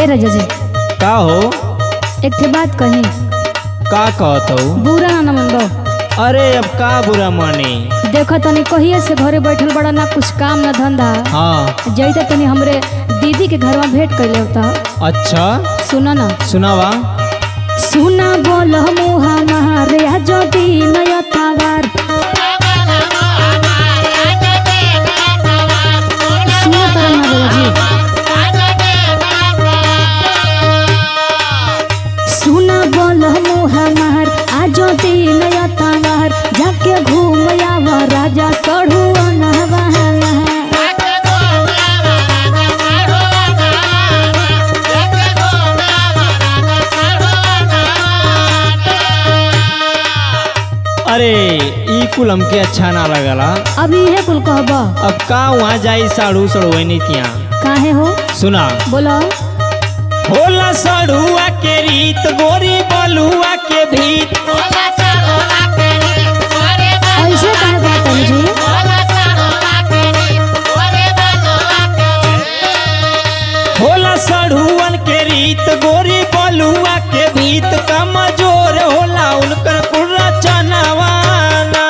राजा जी का हो? एक ठे बात कही। का कहत हो? बुरा ना मनबो। अरे अब का बुरा मानी? देखो तनी कहिए से घरे बैठल बड़ा ना कुछ काम ना धंधा। हाँ जैते तनी हमरे दीदी के घर में भेंट कैले होता। अच्छा सुना ना। सुनावा। सुना बोल मुहा मारे जो दिन यतावार। सुना तारा ना राजा जी। सुना बोल मुहा मार आजो दिन यतावार जाके घूम आवा राजा सढ़ुआ नहवाना। अरे ई कुल हमके अच्छा ना लगला। अभी है कुल कहबा। अब का वहाँ जाई साड़ू सड़ुआनी तिया। काहे हो? सुना। बोलो। होला सड़ुआ के रीत गोरी बलुआ के भीत। ऐसे काहे बात है जी? होला सड़ुअन के रीत गोरी बलुआ के भीत कमजोर होला उनकर कुर्रा चनवाना।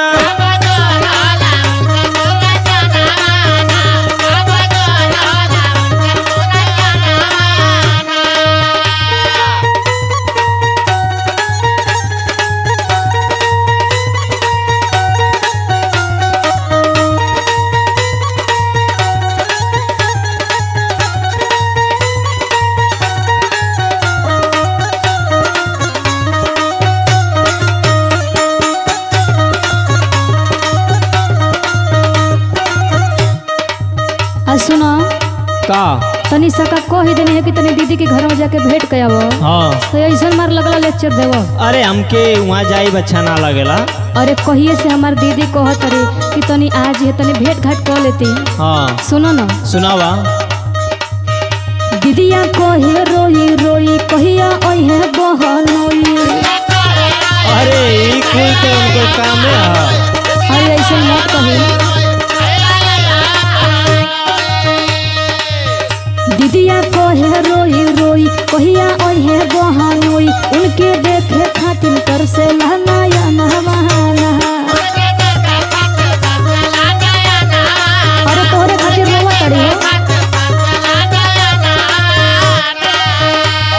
सुनो का तनी सका कह देनी है कि तनी दीदी के घर में जाके भेंट कयावो। हाँ तो ऐसा मार लगला लेक्चर देवो। अरे हमके वहाँ जाई अच्छा ना लगेला। अरे कहिए से हमार दीदी कहत रे कि तनी आज है तनी भेंट घाट कर लेती। हाँ सुनो ना। सुनावा। दीदिया कहे रोई रोई कहिया ओहे बहनोई। अरे ई कुल तो उनको काम है। अरे ऐसे मत कही। दीदिया कहे रोई रोई कहिया ओहे बहनोई उनके देखे खातिर कर से लहनाया नहवाना। अरे तोहरे खातिर रोवा तड़ी हो।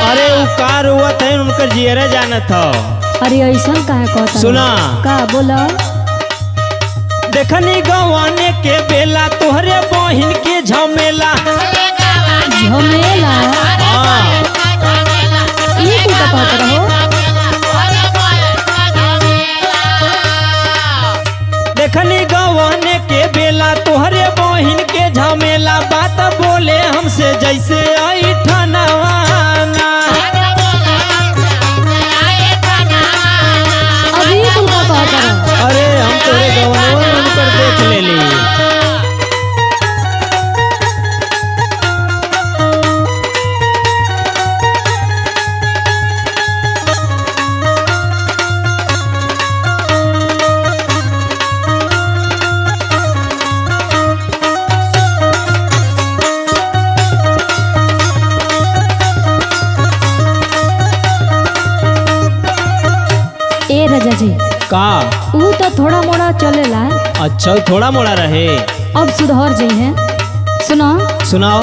अरे वो कार हुआ था उनकर जियरे जाना था। अरे ऐसा काहे कहता? सुना। का बोला। देखनी गवाने के बेला तोहरे बहिन के झमेला। झमेला? हाँ ये तू का कहता रहो। देखनी गवाने के बेला तोहरे बहिन के झमेला बात बोले हमसे जैसे आई ठनवाना। अब ये तू का कहता रहो। अरे हम तोरे गवानवा उनकर देख लेली। ए राजा जी का ऊ तो थोड़ा मोड़ा चलेला। अच्छा थोड़ा मोड़ा रहे। अब सुधर जाइ है। सुनो। सुनाओ।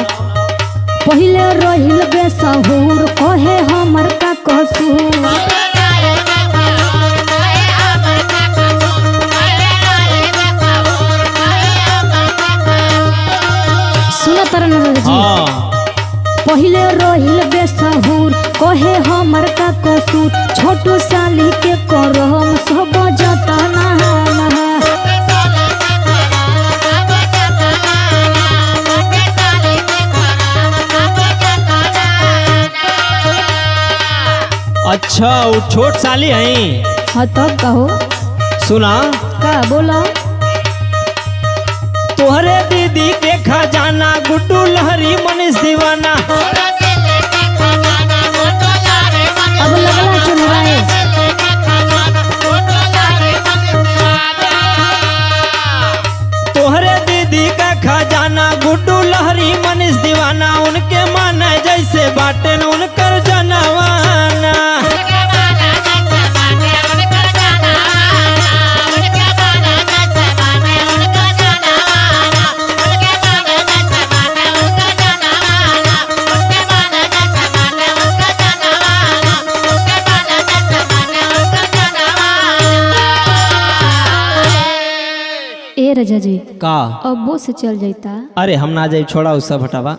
पहिले रहिल बेसहुर कहे हमर का कसूर। सुनो तारा ना राजा जी। हाँ पहिले रहिल बेसहुर कहे हमर का कसूर छोटू साली के करम सब जतना नहा। अच्छा वो छोट साली है। हाँ तब कहो। सुना। का बोला। तोहरे दीदी के खजाना गुड्डू लहरी मनीष दीवाना। अब लगला चुनवाए। तोहरे दीदी का खजाना गुड्डू लहरी मनीष दीवाना उनके माने जैसे बाटे न राजा जी का अब्बो से चल जाता। अरे हम ना जाए, छोड़ा उस सब हटावा।